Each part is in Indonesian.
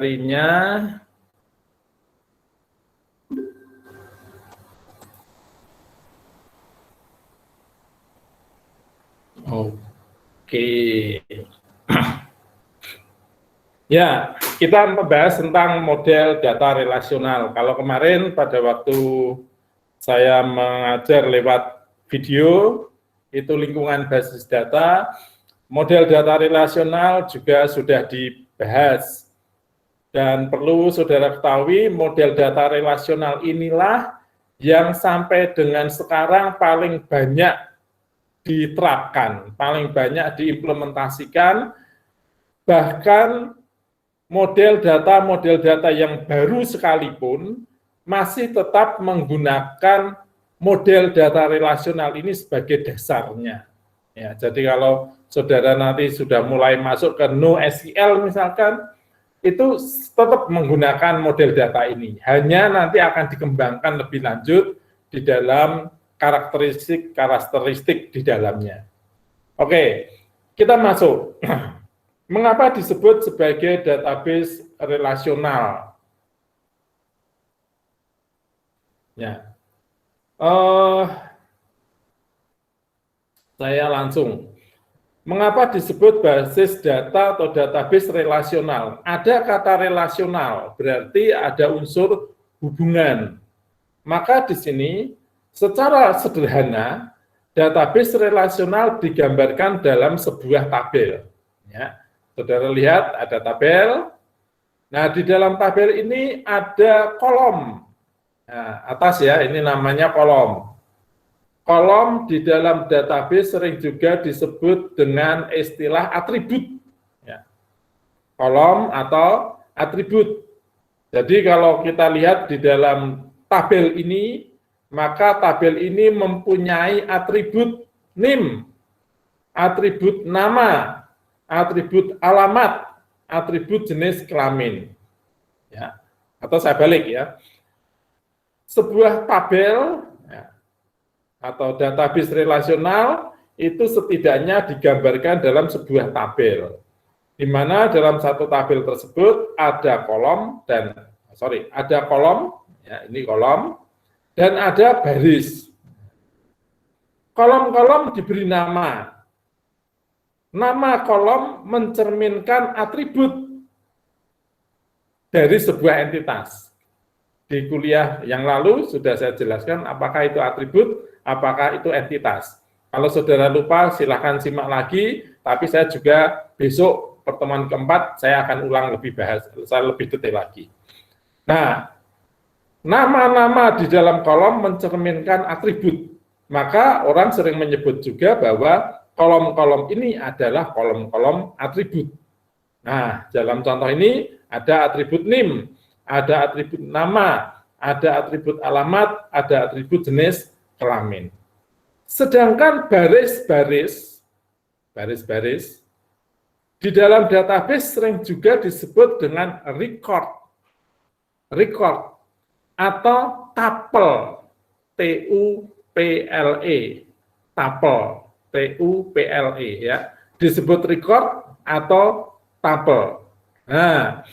materinya. Oke. Ya, kita membahas tentang model data relasional. Kalau kemarin pada waktu saya mengajar lewat video, itu lingkungan basis data, model data relasional juga sudah dibahas. Dan perlu saudara ketahui, model data relasional inilah yang sampai dengan sekarang paling banyak diterapkan, paling banyak diimplementasikan, bahkan model data yang baru sekalipun masih tetap menggunakan model data relasional ini sebagai dasarnya. Ya, jadi kalau saudara nanti sudah mulai masuk ke NoSQL misalkan, itu tetap menggunakan model data ini. Hanya nanti akan dikembangkan lebih lanjut di dalam karakteristik di dalamnya. Oke, kita masuk. Mengapa disebut sebagai database relasional? Ya, saya langsung. Mengapa disebut basis data atau database relasional? Ada kata relasional, berarti ada unsur hubungan. Maka di sini secara sederhana database relasional digambarkan dalam sebuah tabel. Ya, saudara lihat ada tabel. Nah, di dalam tabel ini ada kolom. Nah, atas ya, ini namanya kolom. Kolom di dalam database sering juga disebut dengan istilah atribut. Ya. Kolom atau atribut. Jadi kalau kita lihat di dalam tabel ini, maka tabel ini mempunyai atribut NIM, atribut nama, atribut alamat, atribut jenis kelamin. Ya. Atau saya balik ya. Sebuah tabel atau database relasional itu setidaknya digambarkan dalam sebuah tabel, di mana dalam satu tabel tersebut ada kolom ada kolom, ya, ini kolom, dan ada baris. Kolom-kolom diberi nama. Nama kolom mencerminkan atribut dari sebuah entitas. Di kuliah yang lalu sudah saya jelaskan apakah itu atribut, apakah itu entitas. Kalau saudara lupa silahkan simak lagi, tapi saya juga besok pertemuan keempat saya akan ulang saya lebih detail lagi. Nah, nama-nama di dalam kolom mencerminkan atribut. Maka orang sering menyebut juga bahwa kolom-kolom ini adalah kolom-kolom atribut. Nah, dalam contoh ini ada atribut NIM, ada atribut nama, ada atribut alamat, ada atribut jenis kelamin. Sedangkan baris-baris di dalam database sering juga disebut dengan record atau tuple, tuple ya, disebut record atau tuple. Nah,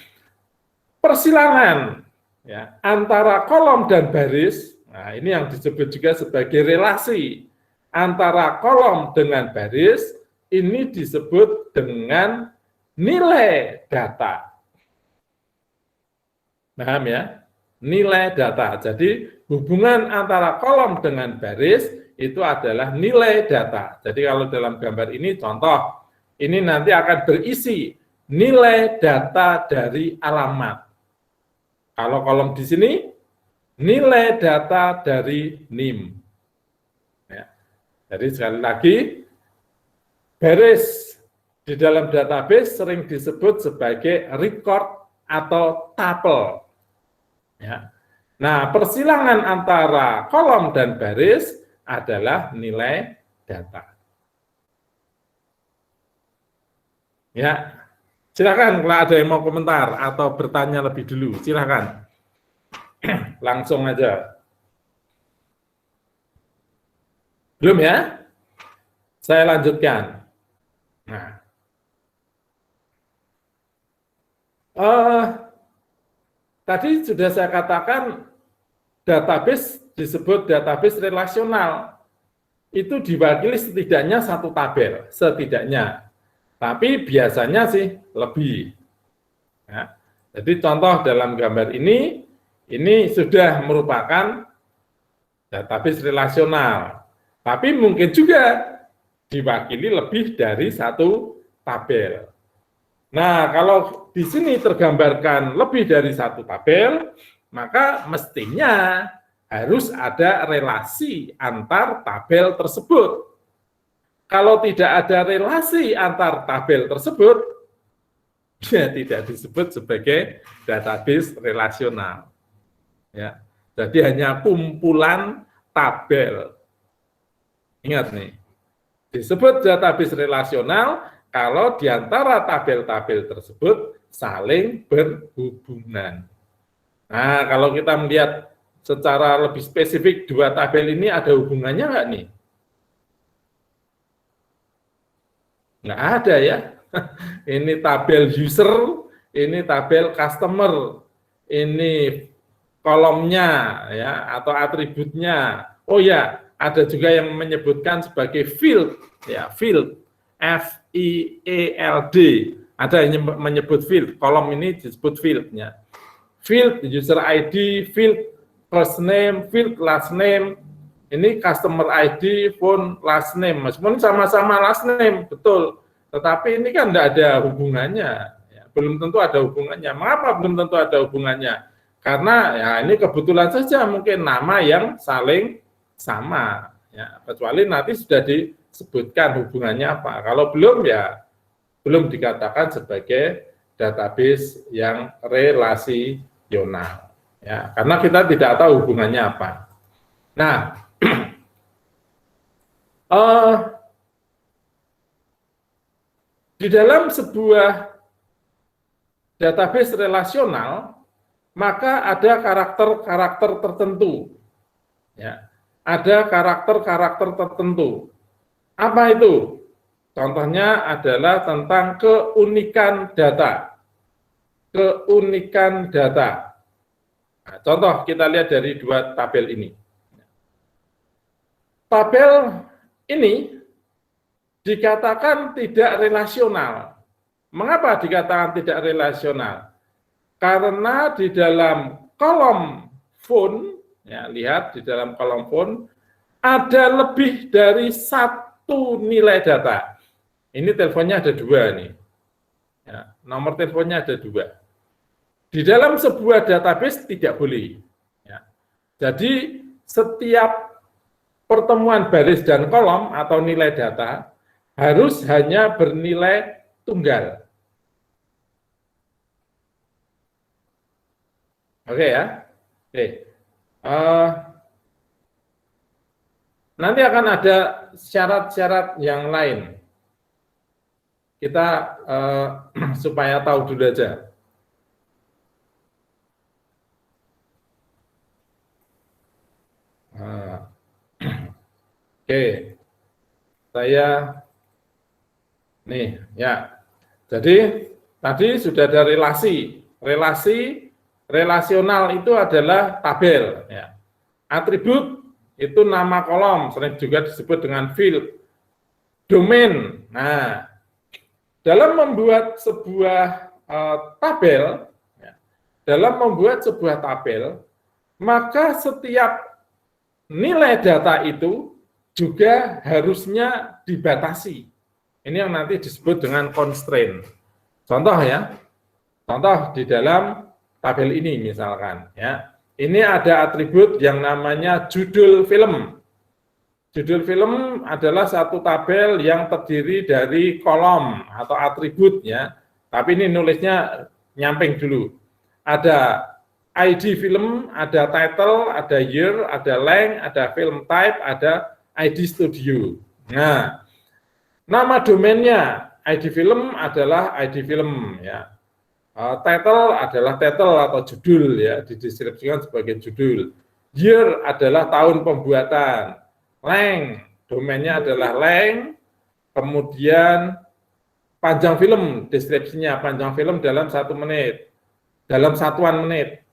persilangan ya, antara kolom dan baris, nah ini yang disebut juga sebagai relasi antara kolom dengan baris, ini disebut dengan nilai data. Paham ya? Nilai data. Jadi hubungan antara kolom dengan baris itu adalah nilai data. Jadi kalau dalam gambar ini contoh, ini nanti akan berisi nilai data dari alamat. Kalau kolom di sini, nilai data dari NIM. Ya. Jadi sekali lagi, baris di dalam database sering disebut sebagai record atau tuple. Ya. Nah, persilangan antara kolom dan baris adalah nilai data. Ya. Silakan kalau ada yang mau komentar atau bertanya lebih dulu, silakan. Langsung aja. Belum ya? Saya lanjutkan. Nah, tadi sudah saya katakan database disebut database relasional. Itu diwakili setidaknya satu tabel, setidaknya. Tapi biasanya sih lebih. Ya. Jadi contoh dalam gambar ini sudah merupakan database relasional. Tapi mungkin juga diwakili lebih dari satu tabel. Nah, kalau di sini tergambarkan lebih dari satu tabel, maka mestinya harus ada relasi antar tabel tersebut. Kalau tidak ada relasi antar tabel tersebut, ya tidak disebut sebagai database relasional. Ya, jadi hanya kumpulan tabel. Ingat nih, disebut database relasional kalau di antara tabel-tabel tersebut saling berhubungan. Nah, kalau kita melihat secara lebih spesifik dua tabel ini ada hubungannya nggak nih? Nggak ada ya. Ini tabel user, ini tabel customer, ini kolomnya ya atau atributnya. Oh ya, ada juga yang menyebutkan sebagai field ya, field FIELD. Ada yang menyebut field, kolom ini disebut fieldnya. Field user ID, field first name, field last name. Ini customer ID, phone, last name. Meskipun sama-sama last name, betul. Tetapi ini kan tidak ada hubungannya. Ya, belum tentu ada hubungannya. Mengapa belum tentu ada hubungannya? Karena ya ini kebetulan saja mungkin nama yang saling sama. Ya, kecuali nanti sudah disebutkan hubungannya apa. Kalau belum ya belum dikatakan sebagai database yang relasional. Ya, karena kita tidak tahu hubungannya apa. Nah, di dalam sebuah database relasional, maka ada karakter-karakter tertentu. Ya, ada karakter-karakter tertentu. Apa itu? Contohnya adalah tentang keunikan data. Keunikan data. Nah, contoh kita lihat dari dua tabel ini. Tabel ini dikatakan tidak relasional. Mengapa dikatakan tidak relasional? Karena di dalam kolom phone, ya, lihat di dalam kolom phone, ada lebih dari satu nilai data. Ini teleponnya ada dua nih. Ya, nomor teleponnya ada dua. Di dalam sebuah database tidak boleh. Ya. Jadi setiap pertemuan baris dan kolom atau nilai data harus hanya bernilai tunggal. Oke ya. Oke. Nanti akan ada syarat-syarat yang lain. Kita supaya tahu dulu aja. Oke, saya nih ya. Jadi tadi sudah ada relasi. Relasi relasional itu adalah tabel. Ya. Atribut itu nama kolom, sering juga disebut dengan field. Domain. Nah, dalam membuat sebuah tabel, maka setiap nilai data itu juga harusnya dibatasi. Ini yang nanti disebut dengan constraint. Contoh ya, contoh di dalam tabel ini misalkan, ya, ini ada atribut yang namanya judul film. Judul film adalah satu tabel yang terdiri dari kolom atau atribut ya. Tapi ini nulisnya nyamping dulu. Ada ID film, ada title, ada year, ada length, ada film type, ada ID studio. Nah, nama domainnya ID film adalah ID film ya. Title adalah title atau judul ya, dideskripsikan sebagai judul. Year adalah tahun pembuatan. Length, domainnya adalah length, kemudian panjang film, deskripsinya panjang film dalam 1 menit, dalam satuan menit.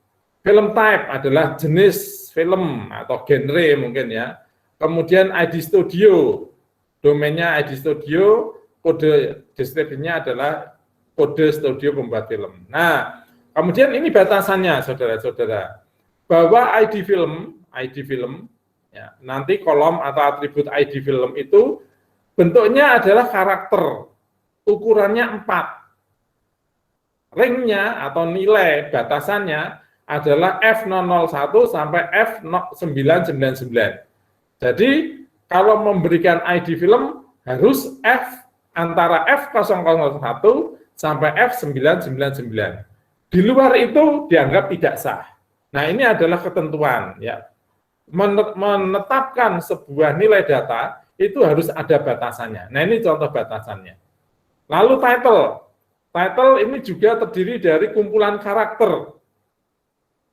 Film type adalah jenis film atau genre mungkin ya. Kemudian ID Studio, domainnya ID Studio, kode deskripsinya adalah kode studio pembuat film. Nah, kemudian ini batasannya, saudara-saudara, bahwa ID film, ya, nanti kolom atau atribut ID film itu bentuknya adalah karakter, ukurannya 4. Ringnya atau nilai batasannya adalah F001 sampai F999. Jadi kalau memberikan ID film harus antara F001 sampai F999. Di luar itu dianggap tidak sah. Nah, ini adalah ketentuan ya. Menetapkan sebuah nilai data itu harus ada batasannya. Nah, ini contoh batasannya. Lalu title. Title ini juga terdiri dari kumpulan karakter.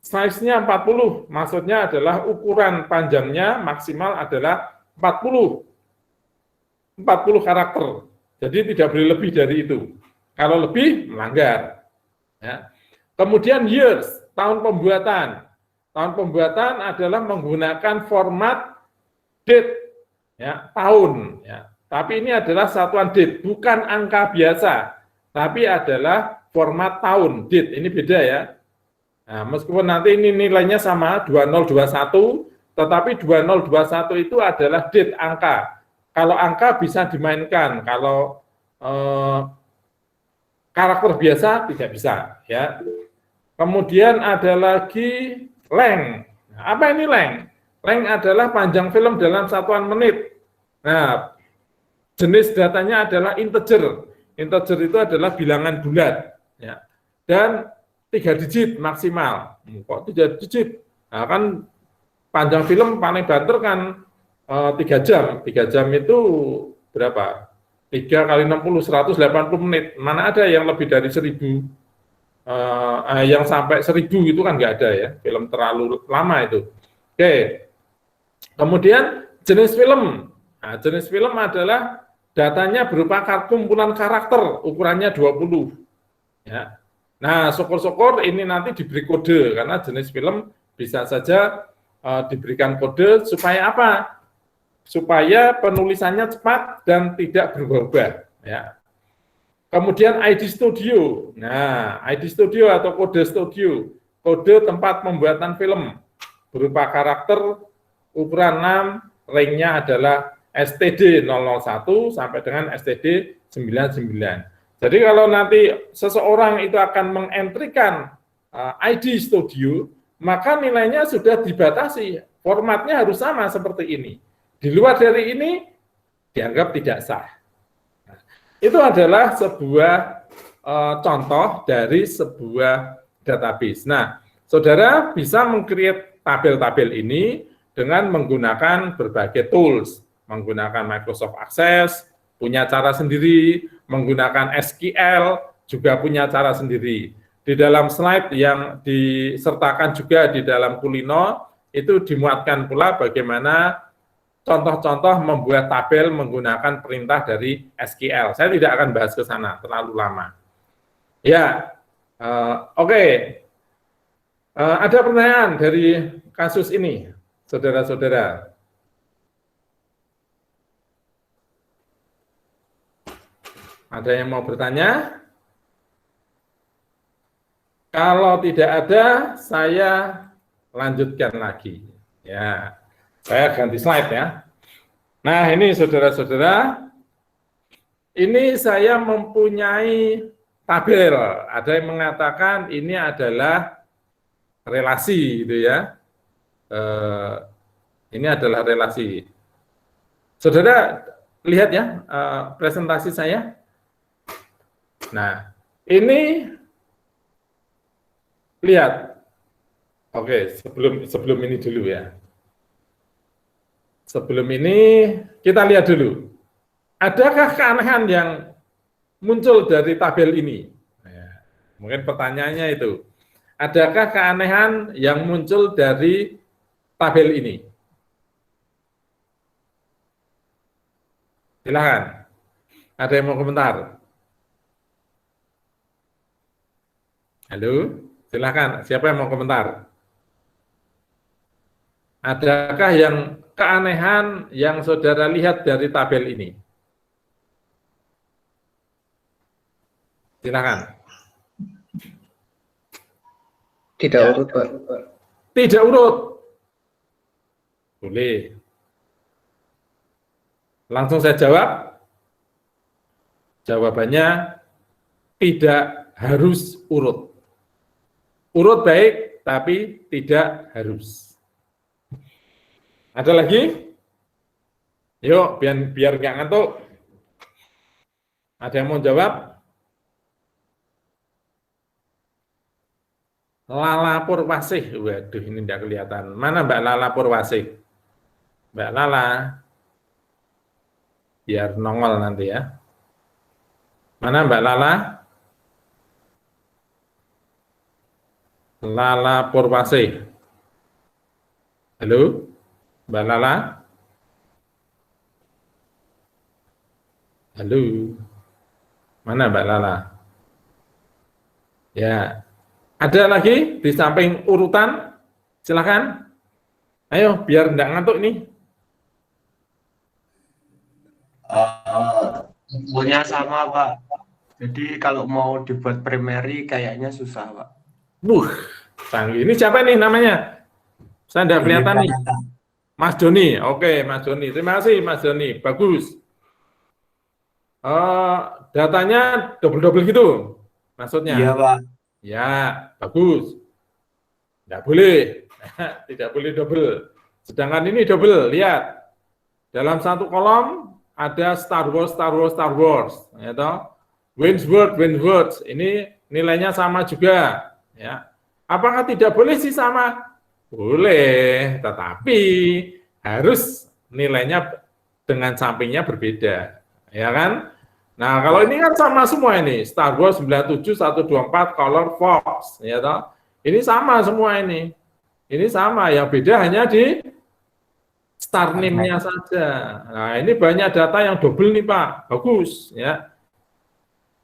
Size-nya 40, maksudnya adalah ukuran panjangnya maksimal adalah 40 karakter. Jadi tidak boleh lebih dari itu. Kalau lebih, melanggar. Ya. Kemudian years, tahun pembuatan. Tahun pembuatan adalah menggunakan format date, ya, tahun. Ya. Tapi ini adalah satuan date, bukan angka biasa, tapi adalah format tahun, date. Ini beda ya. Nah, meskipun nanti ini nilainya sama 2021, tetapi 2021 itu adalah date angka. Kalau angka bisa dimainkan, kalau karakter biasa tidak bisa, ya. Kemudian ada lagi length. Nah, apa ini length? Length adalah panjang film dalam satuan menit. Nah, jenis datanya adalah integer. Integer itu adalah bilangan bulat, ya. Dan 3 digit maksimal. Kok 3 digit? Nah, kan panjang film paling banter kan 3 jam. 3 jam itu berapa? 3 kali 60, 180 menit. Mana ada yang lebih dari 1000? Yang sampai 1000 itu kan nggak ada ya. Film terlalu lama itu. Oke. Kemudian jenis film. Nah, jenis film adalah datanya berupa kumpulan karakter, ukurannya 20. Ya. Nah, syukur-syukur ini nanti diberi kode, karena jenis film bisa saja diberikan kode supaya apa? Supaya penulisannya cepat dan tidak berubah-ubah. Ya. Kemudian ID Studio. Nah, ID Studio atau kode studio, kode tempat pembuatan film, berupa karakter, ukuran 6, ringnya adalah STD 001 sampai dengan STD 99. Jadi kalau nanti seseorang itu akan mengentrikan ID Studio, maka nilainya sudah dibatasi, formatnya harus sama seperti ini. Di luar dari ini, dianggap tidak sah. Nah, itu adalah sebuah contoh dari sebuah database. Nah, saudara bisa meng-create tabel-tabel ini dengan menggunakan berbagai tools, menggunakan Microsoft Access, punya cara sendiri, menggunakan SQL, juga punya cara sendiri. Di dalam slide yang disertakan juga di dalam Kulino, itu dimuatkan pula bagaimana contoh-contoh membuat tabel menggunakan perintah dari SQL. Saya tidak akan bahas ke sana, terlalu lama. Ya, oke. Ada pertanyaan dari kasus ini, saudara-saudara? Ada yang mau bertanya? Kalau tidak ada, saya lanjutkan lagi. Ya, saya ganti slide ya. Nah, ini saudara-saudara, ini saya mempunyai tabel. Ada yang mengatakan ini adalah relasi, gitu ya. Ini adalah relasi. Saudara lihat ya presentasi saya. Nah, ini lihat. Oke, sebelum ini dulu ya. Sebelum ini kita lihat dulu. Adakah keanehan yang muncul dari tabel ini? Nah, mungkin pertanyaannya itu. Adakah keanehan yang muncul dari tabel ini? Silakan. Ada yang mau komentar? Halo, silakan. Siapa yang mau komentar? Adakah yang keanehan yang saudara lihat dari tabel ini? Silakan. Tidak urut, Pak. Tidak urut. Boleh. Langsung saya jawab. Jawabannya tidak harus urut. Urut baik, tapi tidak harus. Ada lagi? Yuk, biar nggak ngantuk. Ada yang mau jawab? Lala Purwasih. Waduh, ini tidak kelihatan. Mana Mbak Lala Purwasih? Mbak Lala. Biar nongol nanti ya. Mana Mbak Lala? Lala Purwasih. Halo? Mbak Lala? Halo? Mana Mbak Lala? Ya. Ada lagi di samping urutan? Silakan. Ayo, biar enggak ngantuk nih. Infonya sama, Pak. Jadi kalau mau dibuat primary kayaknya susah, Pak. Canggih. Ini siapa nih namanya? Saya enggak kelihatan nih. Mas Doni. Oke, Mas Doni. Terima kasih, Mas Doni. Bagus. Datanya double-double gitu maksudnya? Iya, Pak. Ya, bagus. Enggak boleh. Tidak boleh double. Sedangkan ini double. Lihat. Dalam satu kolom ada Star Wars, ya toh? Wainsworth. Ini nilainya sama juga, ya. Apakah tidak boleh sih sama? Boleh, tetapi harus nilainya dengan sampingnya berbeda, ya kan? Nah, kalau ini kan sama semua ini, Star Wars 97 124 Color Fox, ya toh? Ini sama semua ini. Ini sama, yang beda hanya di start name-nya saja. Nah, ini banyak data yang double nih Pak, bagus ya.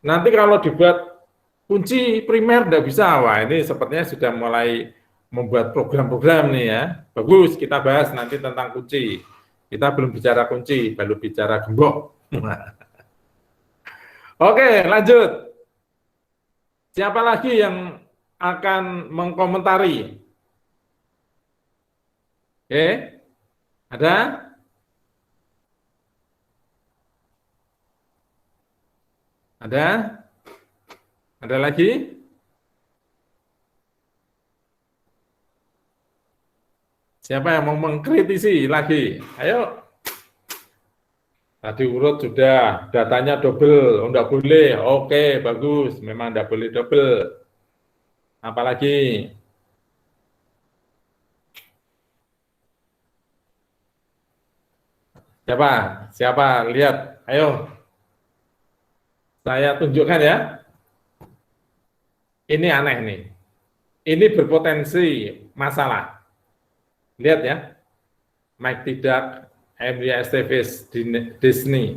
Nanti kalau dibuat kunci primer tidak bisa, wah ini sepertinya sudah mulai membuat program-program nih ya. Bagus, kita bahas nanti tentang kunci. Kita belum bicara kunci, baru bicara gembok. Oke, lanjut. Siapa lagi yang akan mengkomentari? Oke. Ada? Ada? Ada lagi? Siapa yang mau mengkritisi lagi? Ayo. Tadi urut sudah, datanya double, enggak boleh. Oke, bagus. Memang enggak boleh double. Apalagi? Siapa? Siapa? Lihat. Ayo. Saya tunjukkan ya. Ini aneh nih. Ini berpotensi masalah. Lihat ya. Mike Tidak, Emria Estevez, Disney.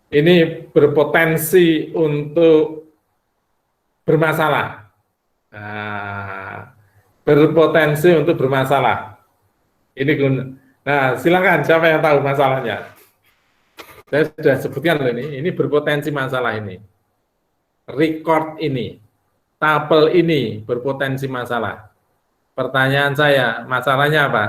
Ini berpotensi untuk bermasalah. Nah, berpotensi untuk bermasalah. Ini nah, silakan siapa yang tahu masalahnya? Saya sudah sebutkan loh ini berpotensi masalah ini. Record ini, tabel ini berpotensi masalah. Pertanyaan saya, masalahnya apa?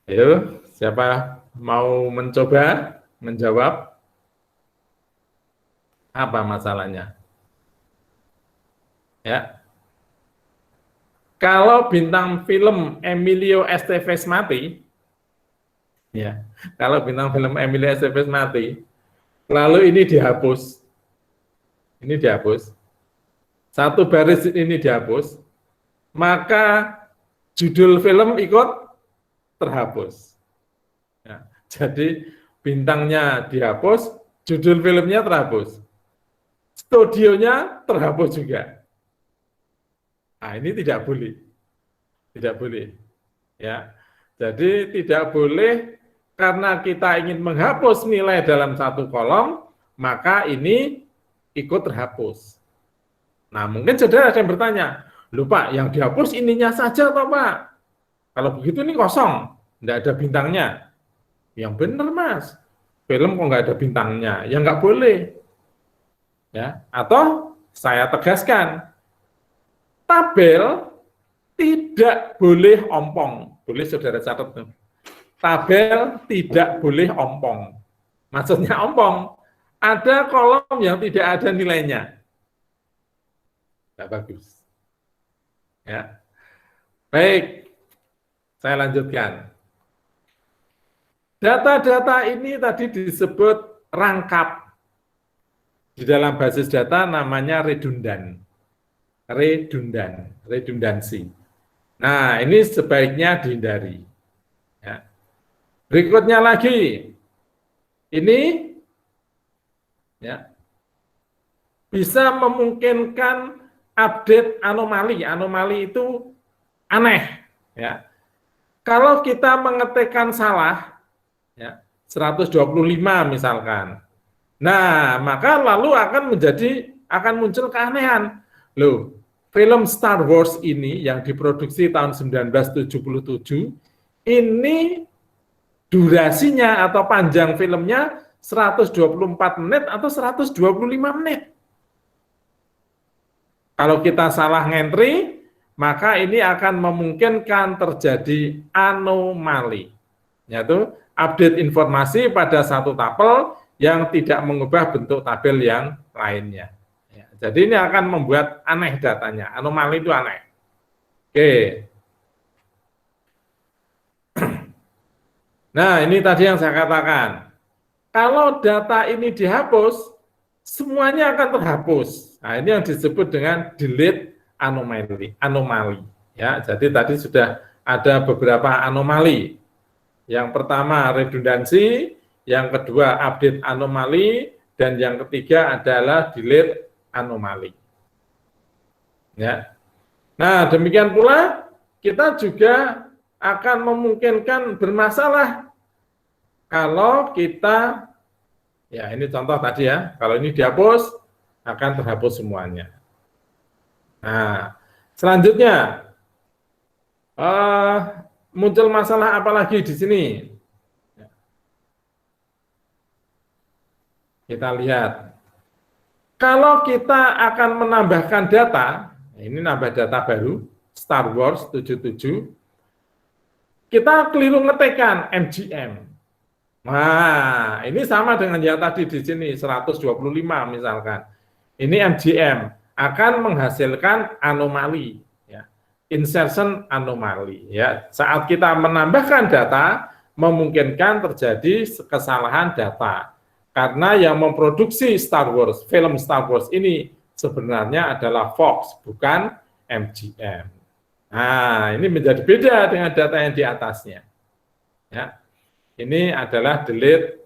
Ayo, siapa mau mencoba menjawab? Apa masalahnya? Ya. Kalau bintang film Emilio Estevez mati, ya, kalau bintang film Emilio Estevez mati, lalu ini dihapus, satu baris ini dihapus, maka judul film ikut terhapus. Ya, jadi bintangnya dihapus, judul filmnya terhapus, studionya terhapus juga. Nah, ini tidak boleh, ya. Jadi tidak boleh karena kita ingin menghapus nilai dalam satu kolom, maka ini ikut terhapus. Nah, mungkin saudara ada yang bertanya, Loh Pak, yang dihapus ininya saja toh Pak. Kalau begitu ini kosong, nggak ada bintangnya. Yang benar Mas, film kok nggak ada bintangnya, ya nggak boleh. Ya, atau saya tegaskan, tabel tidak boleh ompong. Boleh saudara catat tuh. Tabel tidak boleh ompong. Maksudnya ompong, ada kolom yang tidak ada nilainya. Tidak bagus. Ya. Baik, saya lanjutkan. Data-data ini tadi disebut rangkap. Di dalam basis data namanya redundan. Redundansi. Nah, ini sebaiknya dihindari. Ya. Berikutnya lagi, ini ya, bisa memungkinkan update anomali. Anomali itu aneh. Ya. Kalau kita mengetikkan salah, ya, 125 misalkan, nah maka lalu akan muncul keanehan. Loh, film Star Wars ini yang diproduksi tahun 1977, ini durasinya atau panjang filmnya 124 menit atau 125 menit. Kalau kita salah ngentri, maka ini akan memungkinkan terjadi anomali, yaitu update informasi pada satu tabel yang tidak mengubah bentuk tabel yang lainnya. Ya, jadi ini akan membuat aneh datanya, anomali itu aneh. Oke. Nah, ini tadi yang saya katakan. Kalau data ini dihapus, semuanya akan terhapus. Nah, ini yang disebut dengan delete anomali. Ya, jadi tadi sudah ada beberapa anomali. Yang pertama redundansi, yang kedua update anomali, dan yang ketiga adalah delete anomali. Ya. Nah, demikian pula kita juga akan memungkinkan bermasalah kalau kita, ya ini contoh tadi ya, kalau ini dihapus, akan terhapus semuanya. Nah, selanjutnya, muncul masalah apa lagi di sini? Kita lihat. Kalau kita akan menambahkan data, ini nambah data baru, Star Wars 77, kita keliru ngetikkan MGM. Nah, ini sama dengan yang tadi di sini, 125 misalkan. Ini MGM akan menghasilkan anomali, ya. Insertion anomali. Ya. Saat kita menambahkan data, memungkinkan terjadi kesalahan data. Karena yang memproduksi Star Wars, film Star Wars ini sebenarnya adalah Fox, bukan MGM. Nah, ini menjadi beda dengan data yang di atasnya. Ya. Ini adalah delete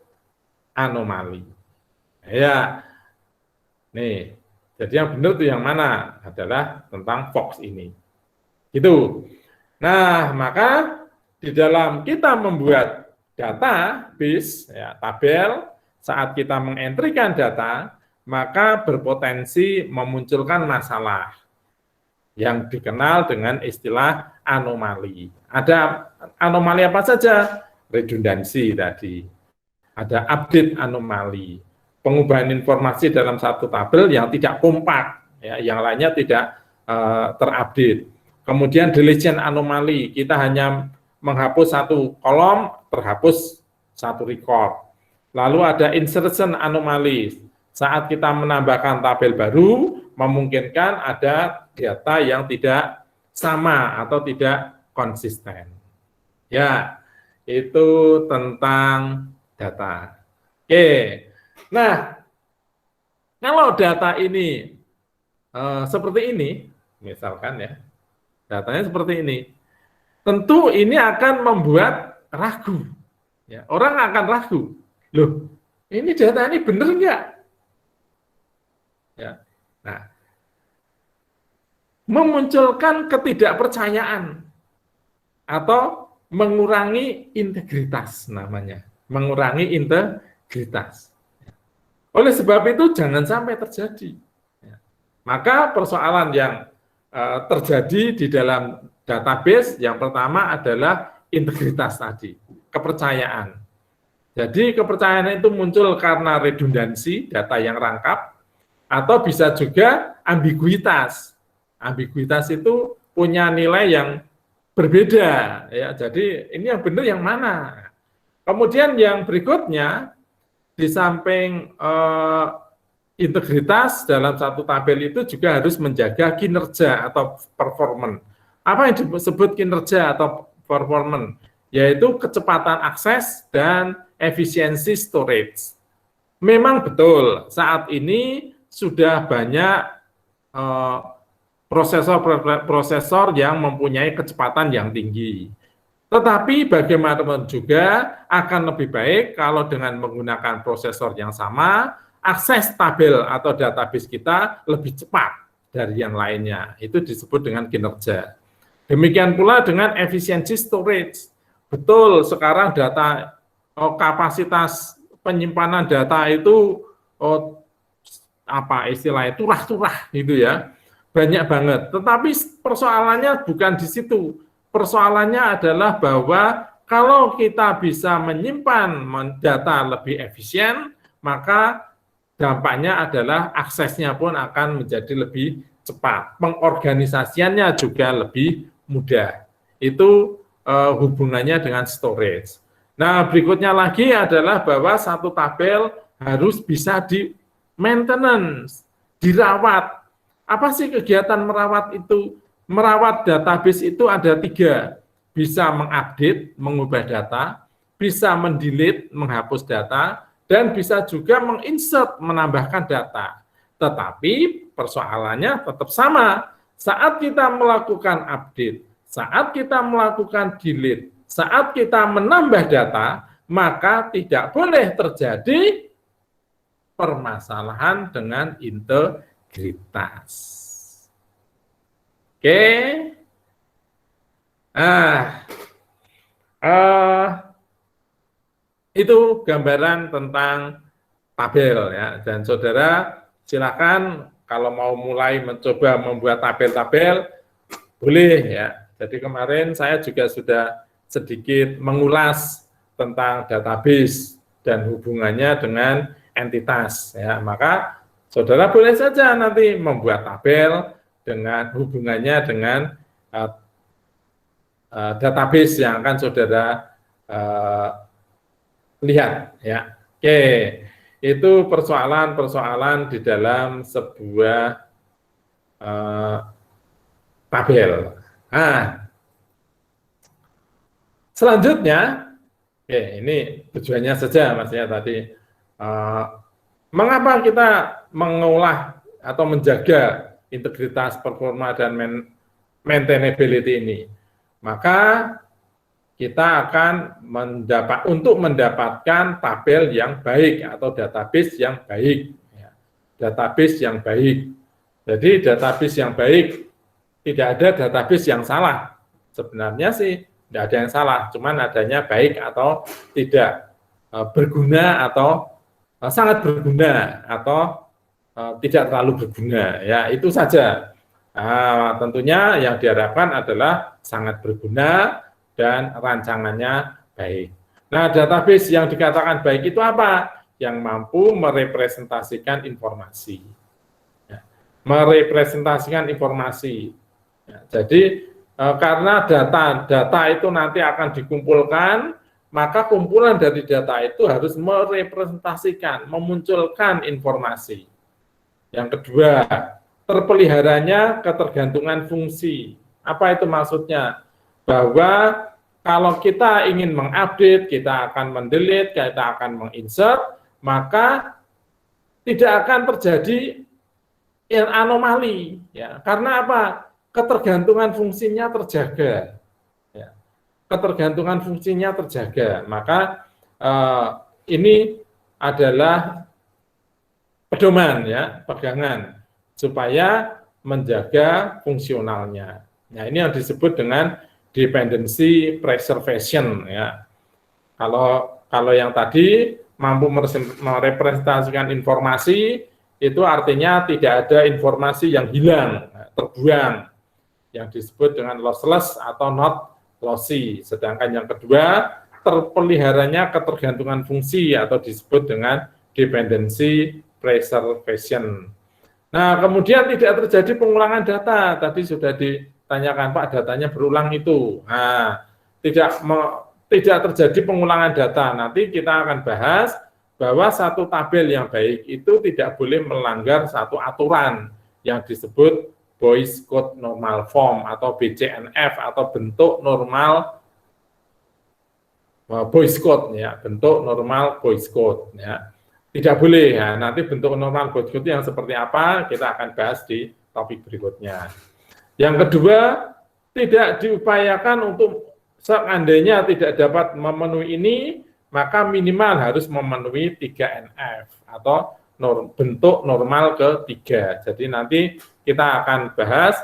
anomali. Ya. Nih, jadi yang benar itu yang mana? Adalah tentang Fox ini. Gitu. Nah, maka di dalam kita membuat database, ya, tabel, saat kita mengentrikan data, maka berpotensi memunculkan masalah yang dikenal dengan istilah anomali. Ada anomali apa saja? Redundansi tadi. Ada update anomali. Pengubahan informasi dalam satu tabel yang tidak kompak, ya, yang lainnya tidak terupdate. Kemudian deletion anomali, kita hanya menghapus satu kolom, terhapus satu record. Lalu ada insertion anomali, saat kita menambahkan tabel baru, memungkinkan ada data yang tidak sama atau tidak konsisten. Ya, itu tentang data. Oke, nah, kalau data ini seperti ini, misalkan ya, datanya seperti ini, tentu ini akan membuat ragu. Ya, orang akan ragu. Loh, ini data ini benar nggak? Ya. Nah, memunculkan ketidakpercayaan atau mengurangi integritas namanya, mengurangi integritas. Oleh sebab itu jangan sampai terjadi. Ya. Maka persoalan yang terjadi di dalam database. Yang pertama adalah integritas tadi, kepercayaan. Jadi kepercayaan itu muncul karena redundansi data yang rangkap, atau bisa juga ambiguitas. Ambiguitas itu punya nilai yang berbeda, ya. Jadi ini yang benar yang mana? Kemudian yang berikutnya, di samping integritas dalam satu tabel itu juga harus menjaga kinerja atau performance. Apa yang disebut kinerja atau performance? Yaitu kecepatan akses dan efisiensi storage. Memang betul, saat ini sudah banyak prosesor yang mempunyai kecepatan yang tinggi. Tetapi bagaimanapun juga akan lebih baik kalau dengan menggunakan prosesor yang sama, akses tabel atau database kita lebih cepat dari yang lainnya. Itu disebut dengan kinerja. Demikian pula dengan efisiensi storage. Betul, sekarang data kapasitas penyimpanan data itu apa istilahnya, turah-turah gitu ya. Banyak banget. Tetapi persoalannya bukan di situ. Persoalannya adalah bahwa kalau kita bisa menyimpan data lebih efisien, maka dampaknya adalah aksesnya pun akan menjadi lebih cepat. Pengorganisasiannya juga lebih mudah. Itu hubungannya dengan storage. Nah, berikutnya lagi adalah bahwa satu tabel harus bisa di maintenance, dirawat. Apa sih kegiatan merawat itu? Merawat database itu ada 3, bisa mengupdate, mengubah data, bisa mendelete, menghapus data, dan bisa juga menginsert, menambahkan data. Tetapi persoalannya tetap sama. Saat kita melakukan update, saat kita melakukan delete, saat kita menambah data, maka tidak boleh terjadi permasalahan dengan integritas. Oke, itu gambaran tentang tabel ya. Dan saudara silakan kalau mau mulai mencoba membuat tabel-tabel boleh ya. Jadi kemarin saya juga sudah sedikit mengulas tentang database dan hubungannya dengan entitas ya. Maka saudara boleh saja nanti membuat tabel dengan hubungannya dengan database yang akan saudara lihat ya. Oke, itu persoalan-persoalan di dalam sebuah tabel. Nah, selanjutnya, oke, ini tujuannya saja maksudnya tadi, mengapa kita mengolah atau menjaga integritas, performa, dan maintainability ini. Maka kita akan untuk mendapatkan tabel yang baik atau database yang baik. Ya. Database yang baik. Jadi database yang baik, tidak ada database yang salah. Sebenarnya sih tidak ada yang salah, cuman adanya baik atau tidak, berguna atau sangat berguna atau tidak terlalu berguna, ya itu saja. Nah, tentunya yang diharapkan adalah sangat berguna dan rancangannya baik. Nah, database yang dikatakan baik itu apa? Yang mampu merepresentasikan informasi. Ya, merepresentasikan informasi. Ya, jadi karena data itu nanti akan dikumpulkan, maka kumpulan dari data itu harus merepresentasikan, memunculkan informasi. Yang kedua, terpeliharanya ketergantungan fungsi. Apa itu maksudnya? Bahwa kalau kita ingin mengupdate, kita akan mendelete, kita akan menginsert, maka tidak akan terjadi anomali. Ya. Karena apa? Ketergantungan fungsinya terjaga. Ya. Ketergantungan fungsinya terjaga. Maka ini adalah pedoman ya, pegangan supaya menjaga fungsionalnya. Nah, ini yang disebut dengan dependency preservation ya. Kalau yang tadi mampu merepresentasikan informasi, itu artinya tidak ada informasi yang hilang, terbuang. yang disebut dengan lossless atau not lossy. Sedangkan yang kedua, terpeliharanya ketergantungan fungsi atau disebut dengan dependency preservation. Nah, kemudian tidak terjadi pengulangan data. Tadi sudah ditanyakan, Pak, datanya berulang itu. Nah, tidak terjadi pengulangan data. Nanti kita akan bahas bahwa satu tabel yang baik itu tidak boleh melanggar satu aturan yang disebut Boy's Code Normal Form atau BCNF atau bentuk normal Boy's Code, ya, bentuk normal Boy's Code, ya. Tidak boleh, ya. Nanti bentuk normal Boy's Code yang seperti apa kita akan bahas di topik berikutnya. Yang kedua, tidak diupayakan untuk seandainya tidak dapat memenuhi ini, maka minimal harus memenuhi 3NF atau bentuk normal ketiga. Jadi nanti kita akan bahas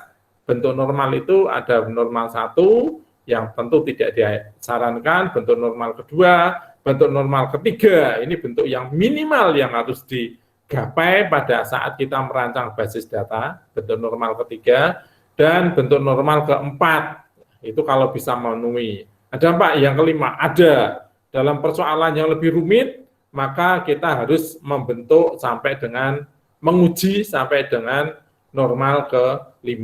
bentuk normal itu ada normal 1 yang tentu tidak disarankan, bentuk normal kedua, bentuk normal ketiga. Ini bentuk yang minimal yang harus digapai pada saat kita merancang basis data, bentuk normal ketiga, dan bentuk normal keempat. Itu kalau bisa memenuhi. Ada Pak yang kelima? Ada. Dalam persoalan yang lebih rumit, maka kita harus membentuk sampai dengan, menguji sampai dengan normal ke-5.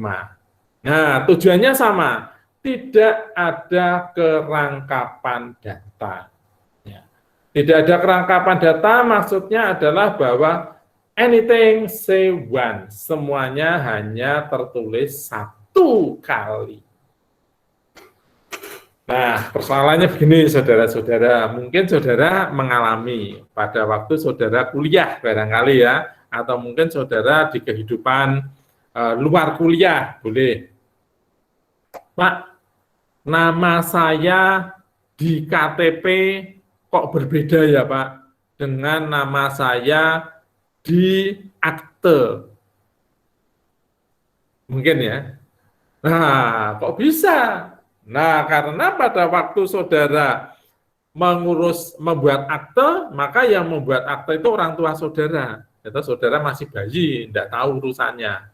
Nah, tujuannya sama, tidak ada kerangkapan data. Ya. Tidak ada kerangkapan data maksudnya adalah bahwa anything say one, semuanya hanya tertulis 1 kali. Nah, persoalannya begini, saudara-saudara. Mungkin saudara mengalami pada waktu saudara kuliah barangkali ya, atau mungkin saudara di kehidupan luar kuliah, boleh. Pak, nama saya di KTP kok berbeda ya Pak, dengan nama saya di akte. Mungkin ya. Nah, kok bisa? Nah, karena pada waktu saudara membuat akte, maka yang membuat akte itu orang tua saudara. Atau saudara masih bayi, tidak tahu urusannya.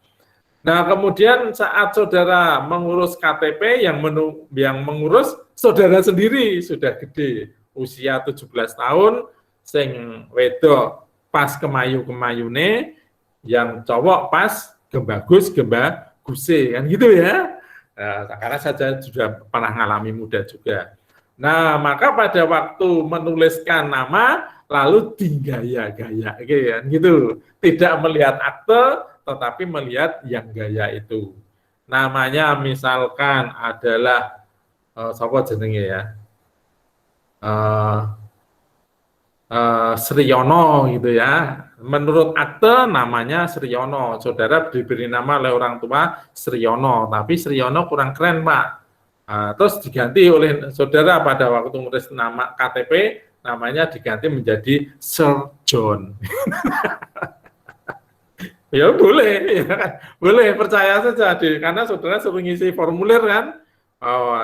Nah, kemudian saat saudara mengurus KTP, yang mengurus saudara sendiri sudah gede, usia 17 tahun, sing wedok pas kemayu-kemayune, yang cowok pas gembaguse, kan gitu ya. Nah, karena saya sudah pernah ngalami muda juga. Nah, maka pada waktu menuliskan nama, lalu digaya-gaya, gitu. Tidak melihat akte, tetapi melihat yang gaya itu. Namanya misalkan adalah, siapa jenenge ya? Sriyono gitu ya. Menurut akte namanya Sriyono. Saudara diberi nama oleh orang tua Sriyono, tapi Sriyono kurang keren, Pak. Terus diganti oleh saudara pada waktu nulis nama KTP, namanya diganti menjadi Sir John. Ya boleh, ya kan? Boleh, percaya saja, karena saudara sering ngisi formulir kan,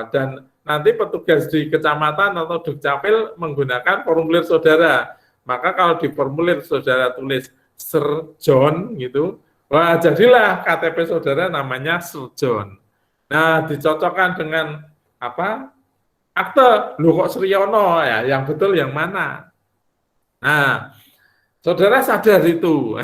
dan nanti petugas di kecamatan atau dukcapil menggunakan formulir saudara. Maka kalau di formulir saudara tulis Sir John gitu, wah jadilah KTP saudara namanya Sir John. Nah, dicocokkan dengan apa? Akte, loh kok Sriyono ya, yang betul yang mana? Nah, saudara sadar itu.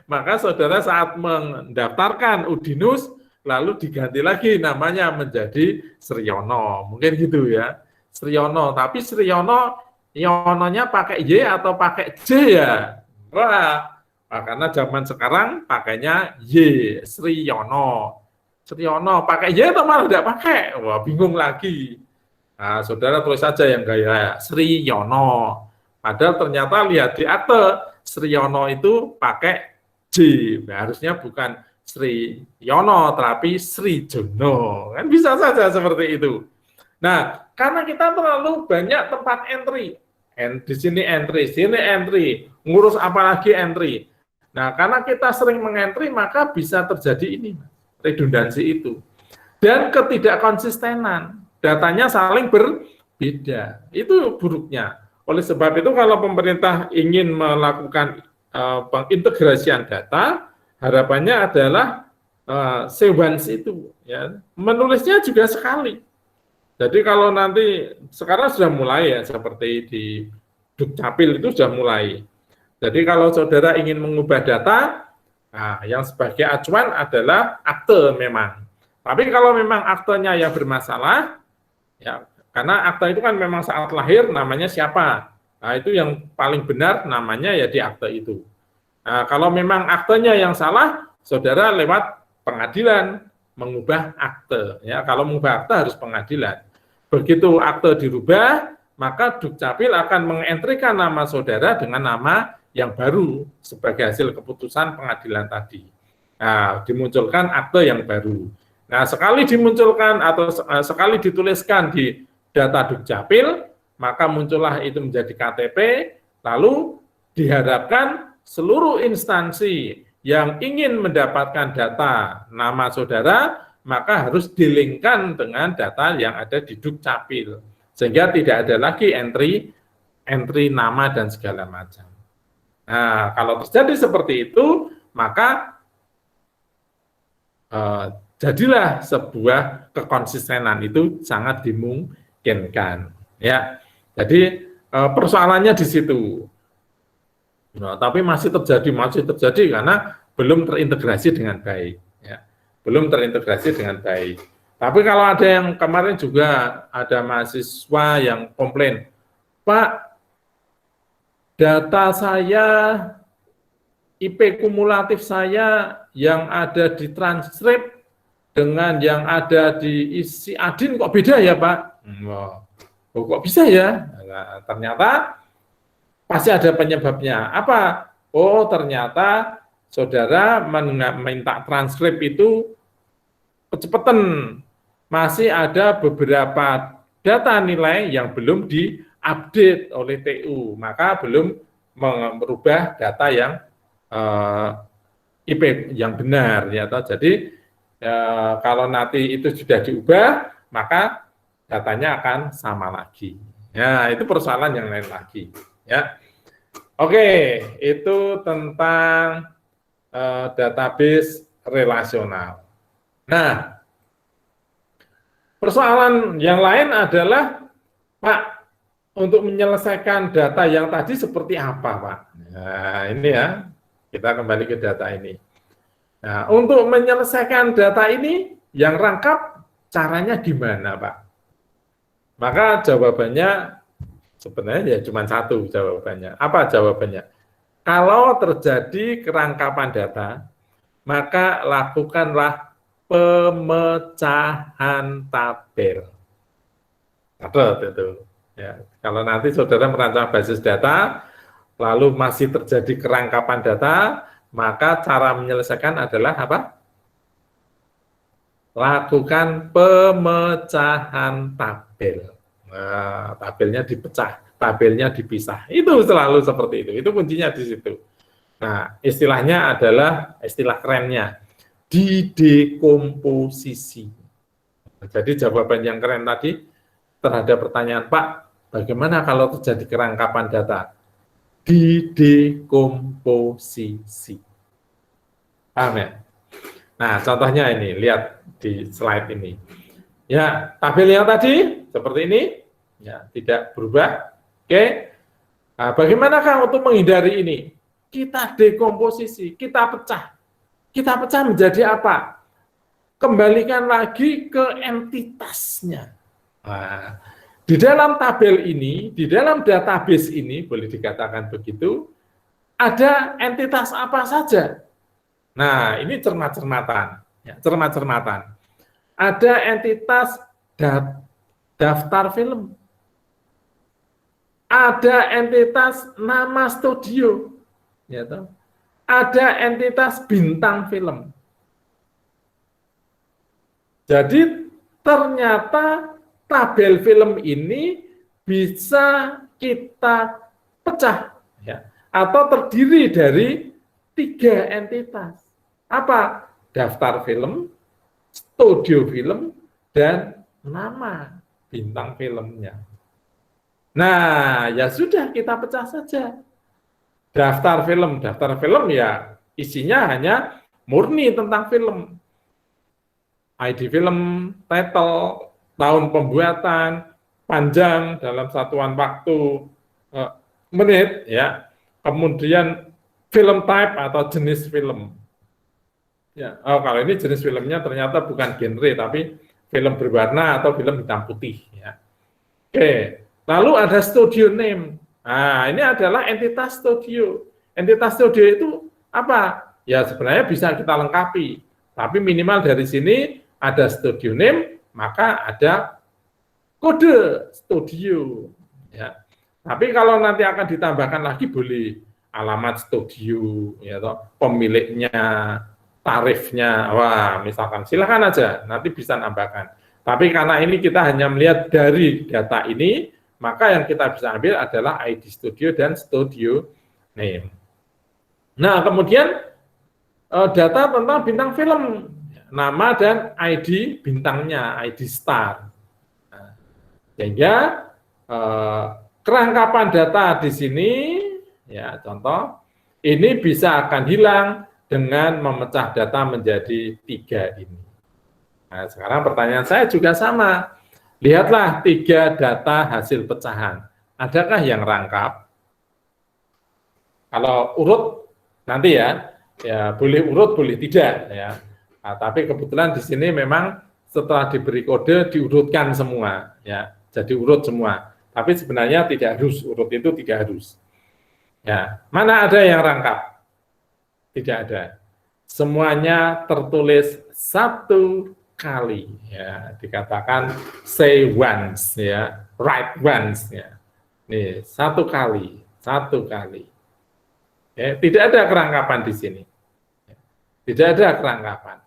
Maka saudara saat mendaftarkan Udinus, lalu diganti lagi namanya menjadi Sriyono. Mungkin gitu ya. Sriyono, tapi Sriyono, Yononya pakai Y atau pakai J ya? Wah, karena zaman sekarang pakainya Y, Sriyono. Sriyono pakai Y atau malah tidak pakai? Wah, bingung lagi. Nah, saudara tulis saja yang gaya Sriyono. Padahal ternyata lihat di akte, Sriyono itu pakai J. Nah, harusnya bukan Sriyono, tapi Srijono. Kan bisa saja seperti itu. Nah, karena kita terlalu banyak tempat entry. Di sini entry, ngurus apalagi entry. Nah, karena kita sering mengentry, maka bisa terjadi ini, redundansi itu. Dan ketidakkonsistenan, datanya saling berbeda. Itu buruknya. Oleh sebab itu, kalau pemerintah ingin melakukan pengintegrasian data, harapannya adalah Sewans itu, ya, menulisnya juga sekali. Jadi kalau nanti sekarang sudah mulai ya, seperti di Dukcapil itu sudah mulai. Jadi kalau saudara ingin mengubah data, nah, yang sebagai acuan adalah akte memang. Tapi kalau memang aktenya yang bermasalah, ya, karena akte itu kan memang saat lahir namanya siapa. Nah, itu yang paling benar namanya ya di akte itu. Nah, kalau memang aktenya yang salah, saudara lewat pengadilan mengubah akte. Ya, kalau mengubah akte harus pengadilan. Begitu akte dirubah, maka Dukcapil akan mengentrikan nama saudara dengan nama yang baru sebagai hasil keputusan pengadilan tadi. Nah, dimunculkan akte yang baru. Nah, sekali dimunculkan atau sekali dituliskan di data Dukcapil, maka muncullah itu menjadi KTP, lalu diharapkan seluruh instansi yang ingin mendapatkan data nama saudara, maka harus dilingkan dengan data yang ada di Dukcapil. Sehingga tidak ada lagi entry nama dan segala macam. Nah, kalau terjadi seperti itu, maka jadilah sebuah kekonsistenan itu sangat dimungkinkan. Ya, jadi persoalannya di situ. Nah, tapi masih terjadi karena belum terintegrasi dengan baik. Ya, belum terintegrasi dengan baik. Tapi kalau ada yang kemarin juga ada mahasiswa yang komplain, Pak, data saya, IP kumulatif saya yang ada di transkrip dengan yang ada di isi adin kok beda ya Pak? Oh, kok bisa ya? Nah, ternyata pasti ada penyebabnya. Apa? Oh, ternyata saudara minta transkrip itu kecepatan. Masih ada beberapa data nilai yang belum diupdate oleh TU, maka belum merubah data yang IP yang benar. Ya, jadi kalau nanti itu sudah diubah, maka datanya akan sama lagi. Ya, itu persoalan yang lain lagi. Ya, oke, itu tentang database relasional. Nah, persoalan yang lain adalah, Pak, untuk menyelesaikan data yang tadi seperti apa, Pak? Nah, ini ya, kita kembali ke data ini. Nah, untuk menyelesaikan data ini yang rangkap, caranya gimana, Pak? Maka jawabannya sebenarnya ya cuma satu jawabannya. Apa jawabannya? Kalau terjadi kerangkapan data, maka lakukanlah pemecahan tabel. Ada itu. Ya, kalau nanti saudara merancang basis data, lalu masih terjadi kerangkapan data, maka cara menyelesaikan adalah apa? Lakukan pemecahan tabel. Nah, tabelnya dipecah, tabelnya dipisah. Itu selalu seperti itu. Itu kuncinya di situ. Nah, istilahnya adalah istilah kerennya didekomposisi. Jadi jawaban yang keren tadi terhadap pertanyaan Pak, bagaimana kalau terjadi kerangkapan data? Didekomposisi. Paham ya? Nah, contohnya ini, lihat di slide ini. Ya, tabel yang tadi seperti ini, ya, tidak berubah. Oke. Nah, bagaimanakah untuk menghindari ini? Kita dekomposisi, kita pecah. Kita pecah menjadi apa? Kembalikan lagi ke entitasnya. Nah, di dalam tabel ini, di dalam database ini, boleh dikatakan begitu, ada entitas apa saja. Nah, ini cermat-cermatan. Ya, cermat-cermatan. Ada entitas daftar film. Ada entitas nama studio. Ya, toh? Ada entitas bintang film. Jadi ternyata tabel film ini bisa kita pecah, ya, atau terdiri dari 3 entitas. Apa? Daftar film, studio film, dan nama bintang filmnya. Nah, ya sudah, kita pecah saja. Daftar film ya isinya hanya murni tentang film. ID film, title, tahun pembuatan, panjang dalam satuan waktu, menit, ya. Kemudian film type atau jenis film. Ya, kalau ini jenis filmnya ternyata bukan genre, tapi film berwarna atau film hitam putih. Ya. Oke, lalu ada studio name. Nah, ini adalah entitas studio. Entitas studio itu apa? Ya sebenarnya bisa kita lengkapi, tapi minimal dari sini ada studio name, maka ada kode studio. Ya. Tapi kalau nanti akan ditambahkan lagi boleh alamat studio, ya toh, pemiliknya, tarifnya, wah misalkan silakan aja, nanti bisa nambahkan. Tapi karena ini kita hanya melihat dari data ini, maka yang kita bisa ambil adalah ID studio dan studio name. Nah, kemudian data tentang bintang film, nama dan ID bintangnya, ID star. Nah, sehingga kerangkapan data di sini, ya contoh, ini bisa akan hilang dengan memecah data menjadi 3 ini. Nah, sekarang pertanyaan saya juga sama. Lihatlah 3 data hasil pecahan. Adakah yang rangkap? Kalau urut nanti ya boleh urut, boleh tidak ya. Nah, tapi kebetulan di sini memang setelah diberi kode diurutkan semua ya. Jadi urut semua. Tapi sebenarnya tidak harus, urut itu tidak harus. Ya, mana ada yang rangkap? Tidak ada. Semuanya tertulis 1 kali ya, dikatakan say once ya, write once ya. Nih, 1 kali, 1 kali. Ya, tidak ada kerangkapan di sini. Tidak ada kerangkapan.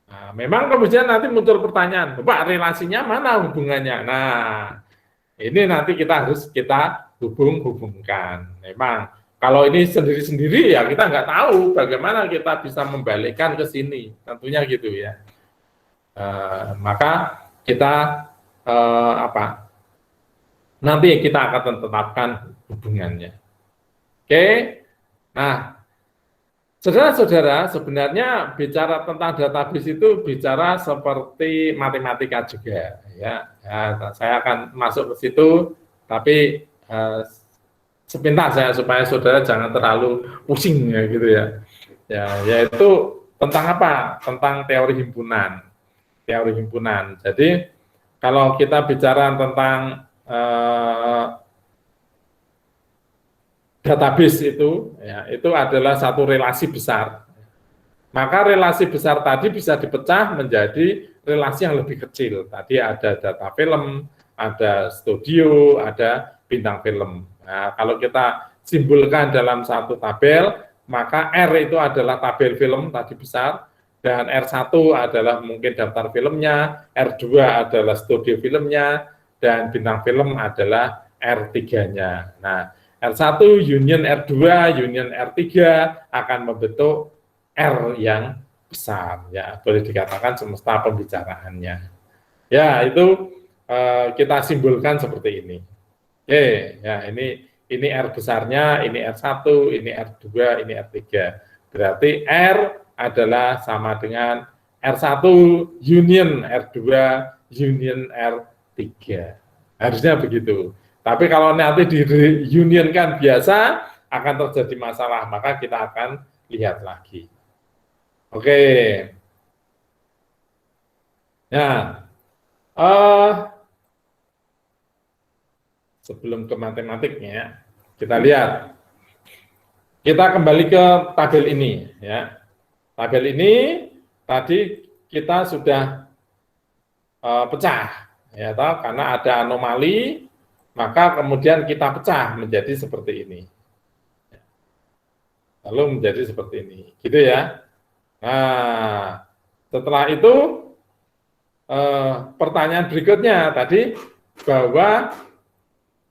Nah, memang kemudian nanti muncul pertanyaan, Pak, relasinya mana hubungannya? Nah, ini nanti kita hubung-hubungkan. Memang kalau ini sendiri-sendiri ya kita nggak tahu bagaimana kita bisa membalikkan ke sini, tentunya gitu ya. Maka kita nanti kita akan tetapkan hubungannya. Oke, nah saudara-saudara sebenarnya bicara tentang database itu bicara seperti matematika juga ya. Saya akan masuk ke situ, tapi sepintas ya supaya saudara jangan terlalu pusing ya gitu ya. Ya, yaitu tentang apa? Tentang teori himpunan. Teori himpunan. Jadi kalau kita bicara tentang database itu, ya, itu adalah satu relasi besar. Maka relasi besar tadi bisa dipecah menjadi relasi yang lebih kecil. Tadi ada data film, ada studio, ada bintang film. Nah, kalau kita simbolkan dalam satu tabel, maka R itu adalah tabel film tadi besar, dan R1 adalah mungkin daftar filmnya, R2 adalah studio filmnya, dan bintang film adalah R3-nya. Nah, R1 union R2, union R3 akan membentuk R yang besar, ya boleh dikatakan semesta pembicaraannya. Ya, itu kita simbolkan seperti ini. Oke, ya ini R besarnya, ini R1, ini R2, ini R3. Berarti R adalah sama dengan R1 union R2 union R3. Harusnya begitu. Tapi kalau nanti di unionkan biasa akan terjadi masalah, maka kita akan lihat lagi. Oke. Nah, sebelum ke matematiknya, kita lihat. Kita kembali ke tabel ini, ya. Tabel ini tadi kita sudah pecah, ya, toh, karena ada anomali, maka kemudian kita pecah menjadi seperti ini. Lalu menjadi seperti ini, gitu ya. Nah, setelah itu pertanyaan berikutnya tadi bahwa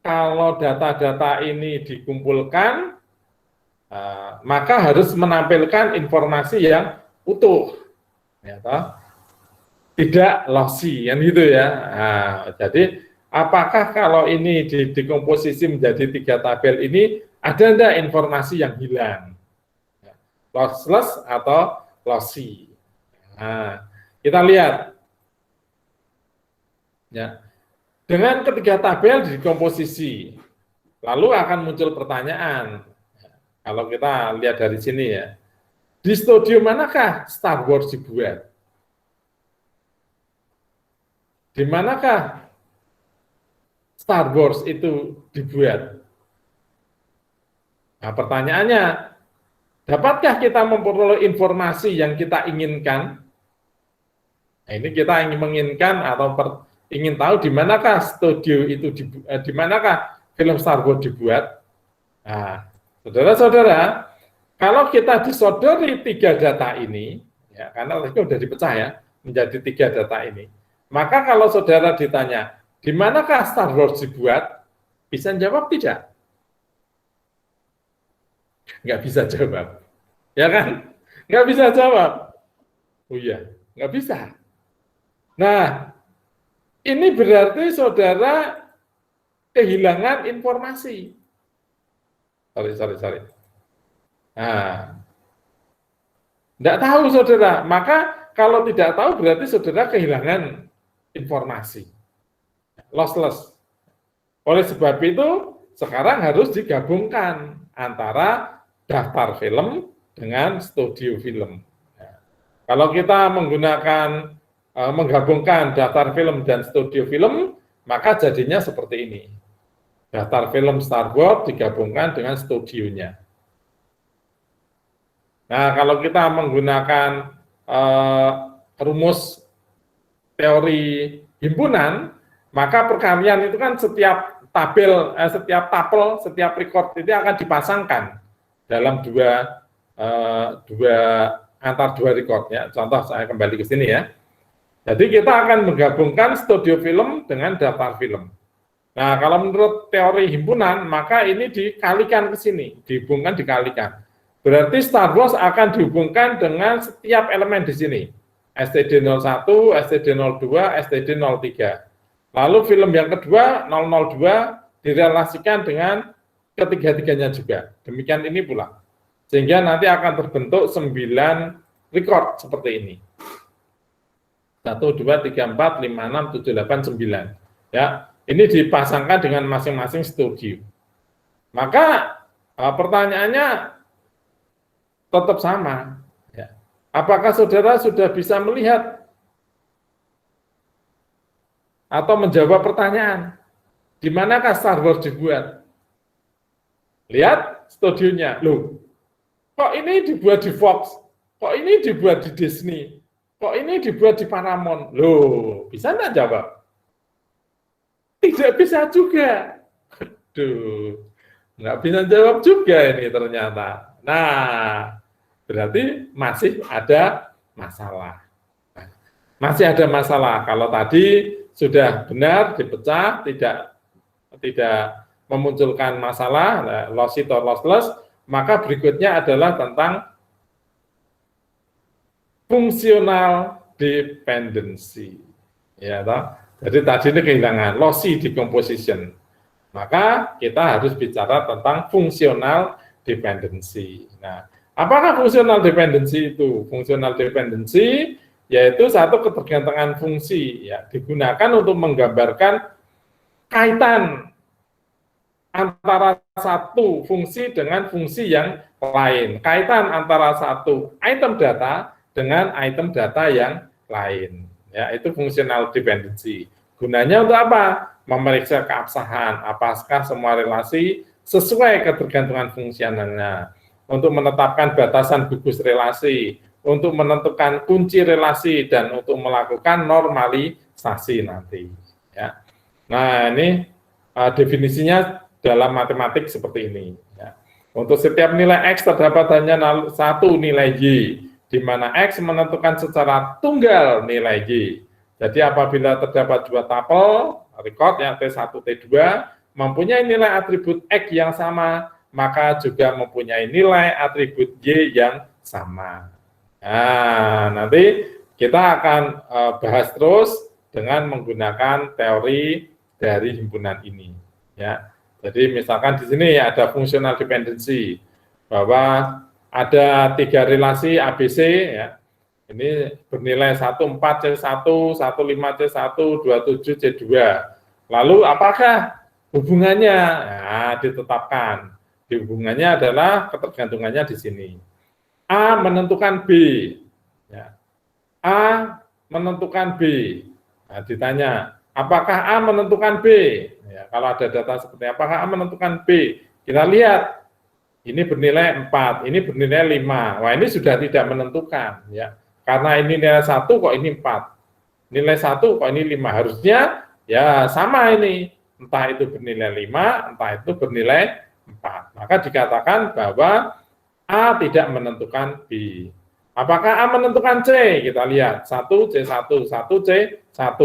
kalau data-data ini dikumpulkan, maka harus menampilkan informasi yang utuh, ya toh? Tidak lossy, kan gitu ya. Nah, jadi apakah kalau ini dikomposisi menjadi 3 tabel ini ada enggak informasi yang hilang, lossless atau lossy? Nah, Kita lihat. Ya. Dengan ketiga tabel dikomposisi, lalu akan muncul pertanyaan. Kalau kita lihat dari sini ya, di studio manakah Star Wars dibuat? Di manakah Star Wars itu dibuat? Nah, pertanyaannya, dapatkah kita memperoleh informasi yang kita inginkan? Nah, ini kita ingin menginginkan atau ingin tahu di manakah studio itu, di manakah film Star Wars dibuat. Nah, saudara-saudara, kalau kita disodori tiga data ini, ya, karena itu sudah dipecah ya, menjadi tiga data ini, maka kalau saudara ditanya, di manakah Star Wars dibuat, bisa jawab tidak? Nggak bisa jawab. Ya kan? Nggak bisa jawab. Oh iya, nggak bisa. Nah, ini berarti saudara kehilangan informasi. Sorry. Nah, tidak tahu saudara. Maka kalau tidak tahu berarti saudara kehilangan informasi. Lossless. Oleh sebab itu, sekarang harus digabungkan antara daftar film dengan studio film. Kalau kita menggunakan menggabungkan daftar film dan studio film, maka jadinya seperti ini. Daftar film Star Wars digabungkan dengan studionya. Nah, kalau kita menggunakan rumus teori himpunan, maka perkalian itu kan setiap tabel, setiap tapel, setiap record itu akan dipasangkan dalam antar dua recordnya. Contoh saya kembali ke sini ya. Jadi kita akan menggabungkan studio film dengan daftar film. Nah, kalau menurut teori himpunan, maka ini dikalikan ke sini, dikalikan. Berarti Star Wars akan dihubungkan dengan setiap elemen di sini. STD01, STD02, STD03. Lalu film yang kedua, 002, direlasikan dengan ketiga-tiganya juga. Demikian ini pula. Sehingga nanti akan terbentuk 9 record seperti ini. 1, 2, 3, 4, 5, 6, 7, 8, 9. Ya, ini dipasangkan dengan masing-masing studio. Maka pertanyaannya tetap sama. Ya. Apakah saudara sudah bisa melihat atau menjawab pertanyaan, di manakah Star Wars dibuat? Lihat studionya. Loh, kok ini dibuat di Fox? Kok ini dibuat di Disney? Kok ini dibuat di Paramount? Loh, bisa nggak jawab? Tidak bisa juga. Aduh, nggak bisa jawab juga ini ternyata. Nah, berarti masih ada masalah. Masih ada masalah. Kalau tadi sudah benar dipecah, tidak memunculkan masalah, lossy or lossless, maka berikutnya adalah tentang fungsional dependency. Ya, toh? Jadi tadi ini kehilangan lossy decomposition. Maka kita harus bicara tentang fungsional dependency. Nah, apakah fungsional dependency itu? Fungsional dependency yaitu satu ketergantungan fungsi, ya, digunakan untuk menggambarkan kaitan antara satu fungsi dengan fungsi yang lain, kaitan antara satu item data dengan item data yang lain. Ya, itu fungsional dependency. Gunanya untuk apa? Memeriksa keabsahan, apakah semua relasi sesuai ketergantungan fungsionalnya, untuk menetapkan batasan gugus relasi, untuk menentukan kunci relasi, dan untuk melakukan normalisasi nanti. Ya. Nah, ini definisinya dalam matematik seperti ini. Ya. Untuk setiap nilai X terdapat hanya satu nilai Y, di mana X menentukan secara tunggal nilai Y. Jadi apabila terdapat dua tapel, record yang T1, T2, mempunyai nilai atribut X yang sama, maka juga mempunyai nilai atribut Y yang sama. Nah, nanti kita akan bahas terus dengan menggunakan teori dari himpunan ini. Ya, jadi misalkan di sini ada fungsional dependency, bahwa ada 3 relasi ABC, ya. Ini bernilai 14C1, 15C1, 27C2. Lalu apakah hubungannya? Nah, ditetapkan. Hubungannya adalah ketergantungannya di sini. A menentukan B. Ya. A menentukan B. Nah, ditanya, apakah A menentukan B? Ya, kalau ada data seperti apakah A menentukan B? Kita lihat, ini bernilai 4, ini bernilai 5. Wah, ini sudah tidak menentukan. Ya. Karena ini nilai 1 kok ini 4. Nilai 1 kok ini 5. Harusnya ya sama ini. Entah itu bernilai 5, entah itu bernilai 4. Maka dikatakan bahwa A tidak menentukan B. Apakah A menentukan C? Kita lihat. 1C1, 1C1,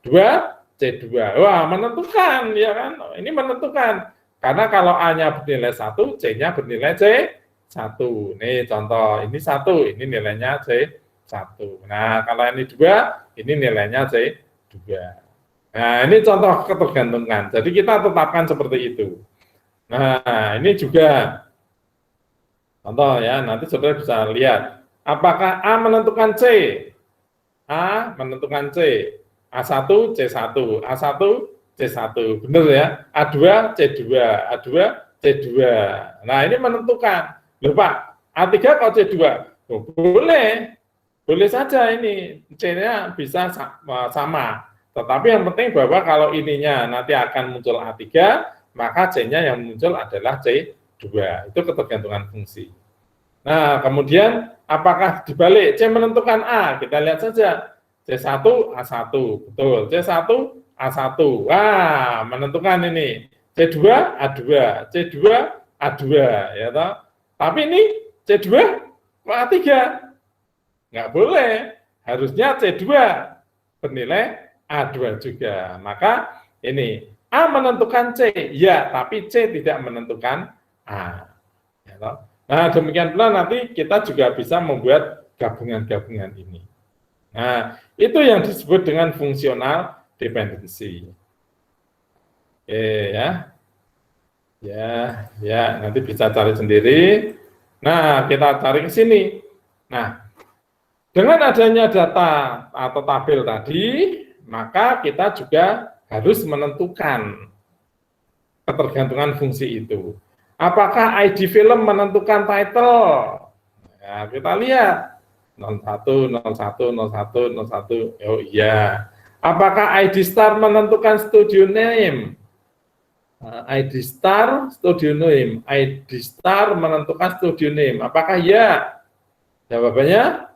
2C2. Wah, menentukan, ya kan? Ini menentukan. Karena kalau A-nya bernilai 1, C-nya bernilai C1. Nih contoh, ini 1, ini nilainya C1. Nah, kalau ini 2, ini nilainya C2. Nah, ini contoh ketergantungan. Jadi kita tetapkan seperti itu. Nah, ini juga contoh ya, nanti saudara bisa lihat. Apakah A menentukan C? A menentukan C. A1, C1. A1, C1. Benar ya? A2, C2. A2, C2. Nah, ini menentukan. Loh Pak, A3 kok C2? Oh, boleh. Boleh saja ini. C-nya bisa sama. Tetapi yang penting bahwa kalau ininya nanti akan muncul A3, maka C-nya yang muncul adalah C2. Itu ketergantungan fungsi. Nah, kemudian apakah dibalik C menentukan A? Kita lihat saja. C1, A1. Betul. C1, A1. Wah, menentukan ini. C2, A2. C2, A2. Ya toh? Tapi ini C2, A3. Nggak boleh. Harusnya C2 bernilai A2 juga. Maka ini A menentukan C, ya, tapi C tidak menentukan A. Ya, nah, demikian pula nanti kita juga bisa membuat gabungan-gabungan ini. Nah, itu yang disebut dengan fungsional dependency. Oke, ya. Ya, nanti bisa cari sendiri. Nah, kita cari ke sini. Nah, dengan adanya data atau tabel tadi, maka kita juga harus menentukan ketergantungan fungsi itu. Apakah ID film menentukan title? Ya, kita lihat 01, 01, 01, 01. Oh iya. Apakah ID star menentukan studio name? ID star studio name. ID star menentukan studio name. Apakah ya? Jawabannya?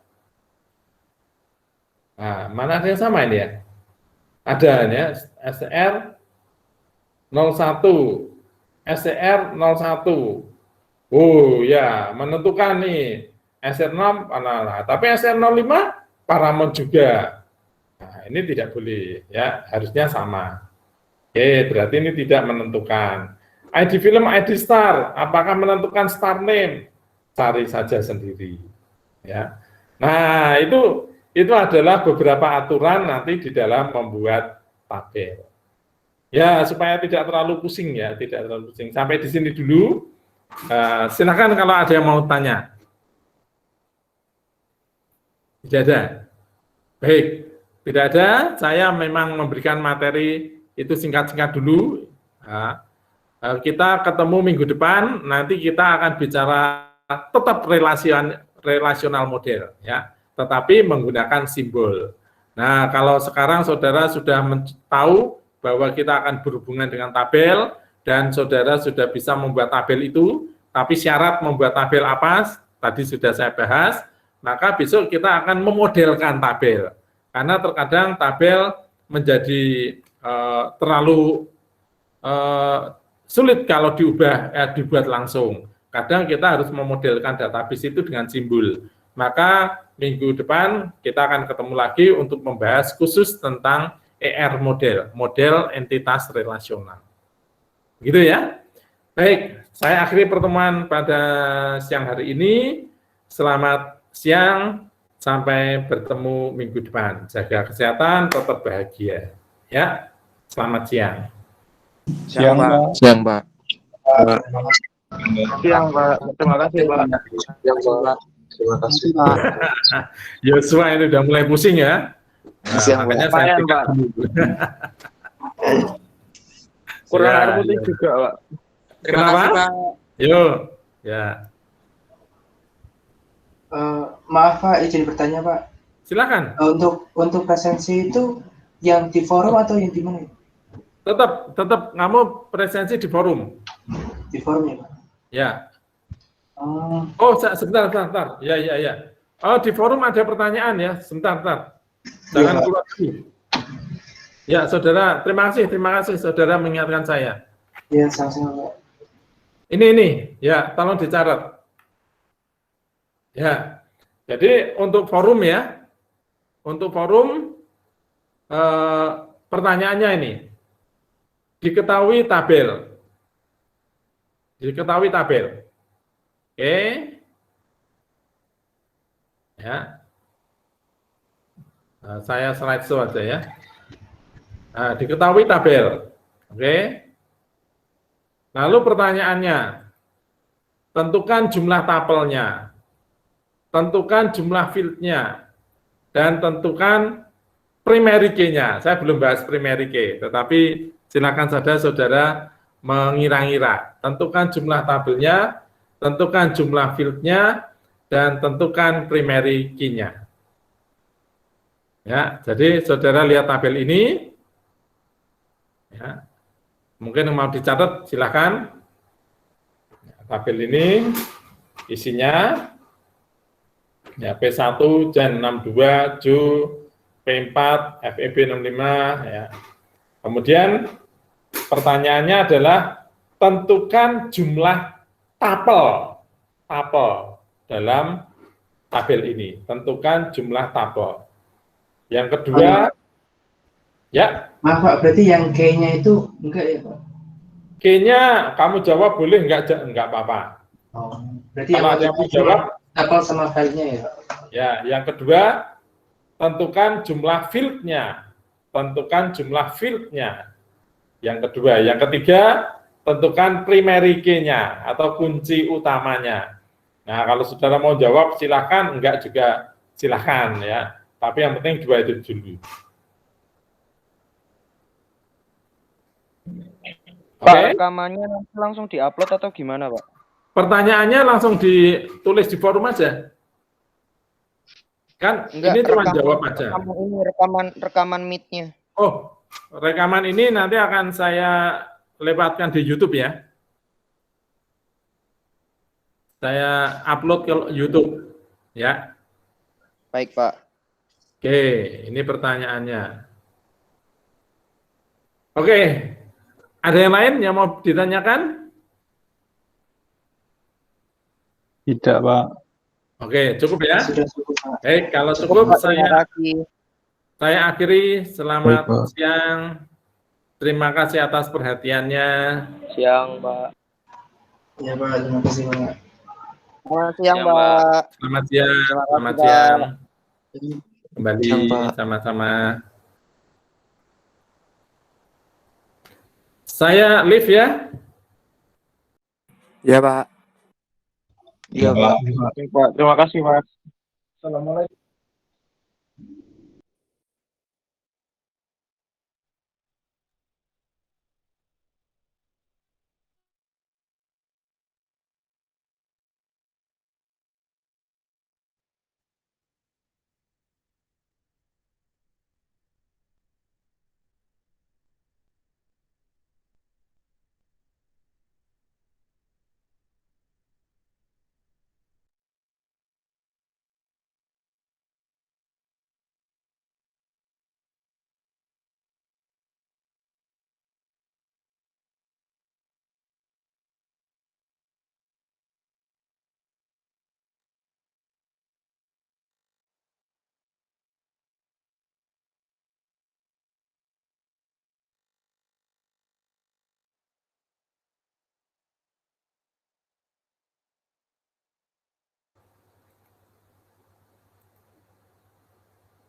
Nah, mana ada yang sama ini ya? Ada ya, SCR 01, SCR 01. Oh ya, menentukan nih. SCR 6, tapi SCR 05 Paramount juga. Nah, ini tidak boleh ya, harusnya sama. Oke, berarti ini tidak menentukan. ID film, ID star, apakah menentukan star name? Cari saja sendiri. Ya. Nah, itu adalah beberapa aturan nanti di dalam membuat tabel. Ya, supaya tidak terlalu pusing ya, tidak terlalu pusing. Sampai di sini dulu. Silakan kalau ada yang mau tanya. Tidak ada. Baik, tidak ada. Saya memang memberikan materi itu singkat-singkat dulu. Nah, kita ketemu minggu depan. Nanti kita akan bicara tetap relasional model, ya. Tetapi menggunakan simbol. Nah, kalau sekarang saudara sudah tahu bahwa kita akan berhubungan dengan tabel, dan saudara sudah bisa membuat tabel itu, tapi syarat membuat tabel apa, tadi sudah saya bahas, maka besok kita akan memodelkan tabel. Karena terkadang tabel menjadi terlalu sulit kalau dibuat langsung. Kadang kita harus memodelkan database itu dengan simbol. Maka minggu depan kita akan ketemu lagi untuk membahas khusus tentang ER model entitas relasional. Gitu ya. Baik, saya akhiri pertemuan pada siang hari ini. Selamat siang, sampai bertemu minggu depan. Jaga kesehatan, tetap bahagia. Ya, selamat siang. Siang, Pak. Siang, Pak. Siang, Pak. Terima kasih, Pak. Siang, Pak. Terima kasih. Pak. Yosua ini udah mulai pusing ya. Nah, Siang, makanya Pak. saya Lumayan, tinggal Pak. dulu. Kurang Ya, air putih ya. juga, Pak. Terima Kenapa? kasih, Pak. Yuk, ya. Maaf Pak, izin bertanya Pak. Silakan. Untuk presensi itu yang di forum atau yang di mana? Tetap kamu presensi di forum. Di forum ya Pak. Ya. Oh, Oh, sebentar. Ya. Oh, di forum ada pertanyaan ya. Sebentar. Jangan Iya, Pak. keluar dulu. Ya, saudara. Terima kasih saudara mengingatkan saya. Iya sama-sama Pak. Ini. Ya, tolong dicatat. Ya. Jadi untuk forum ya. Untuk forum pertanyaannya ini. Diketahui tabel. Oke. Ya. Nah, saya slide show aja ya. Nah, diketahui tabel. Oke. Lalu pertanyaannya, tentukan jumlah tapelnya, tentukan jumlah fieldnya, dan tentukan primary key-nya. Saya belum bahas primary key, tetapi silakan saja saudara mengira-ngira. Tentukan jumlah tabelnya, tentukan jumlah fieldnya, dan tentukan primary key-nya. Ya, jadi saudara lihat tabel ini. Ya, mungkin yang mau dicatat silakan. Ya, tabel ini isinya ya P1 Jan 62 Ju P4 FEB 65 ya. Kemudian pertanyaannya adalah tentukan jumlah tapel dalam tabel ini. Tentukan jumlah tapel. Yang kedua, ya. Maaf Pak, berarti yang K-nya itu enggak ya Pak? K-nya kamu jawab boleh enggak apa-apa. Oh, berarti Kalau ada yang mau jawab, tapel sama filenya ya Pak? ya. Yang kedua, tentukan jumlah field-nya. Tentukan jumlah field-nya. Yang kedua. Yang ketiga, tentukan primary key-nya atau kunci utamanya. Nah, kalau saudara mau jawab silakan, enggak juga silakan ya. Tapi yang penting dua itu dulu. Pak, Oke. rekamannya nanti langsung diupload atau gimana, Pak? Pertanyaannya langsung ditulis di forum aja. Kan Enggak, ini cuma jawab aja. Rekaman meet-nya. Oh, rekaman ini nanti akan saya lewatkan di YouTube ya. Saya upload ke YouTube ya. Baik, Pak. Oke, ini pertanyaannya. Oke, ada yang lain yang mau ditanyakan? Tidak, Pak. Oke, cukup ya. Sudah cukup Pak. Baik, kalau cukup Pak, terima kasih. saya akhiri. Selamat Baik, Pak. siang. Terima kasih atas perhatiannya. Siang, Pak. Ya Pak, terima kasih Pak. Selamat siang, Siang, Pak. Pak. Selamat siang. Terima kasih, Selamat Pak. siang. Kembali Siang, Pak. sama-sama. Saya live ya. Ya, Pak. Iya, Pak. Pak. Terima kasih, Pak. Assalamualaikum.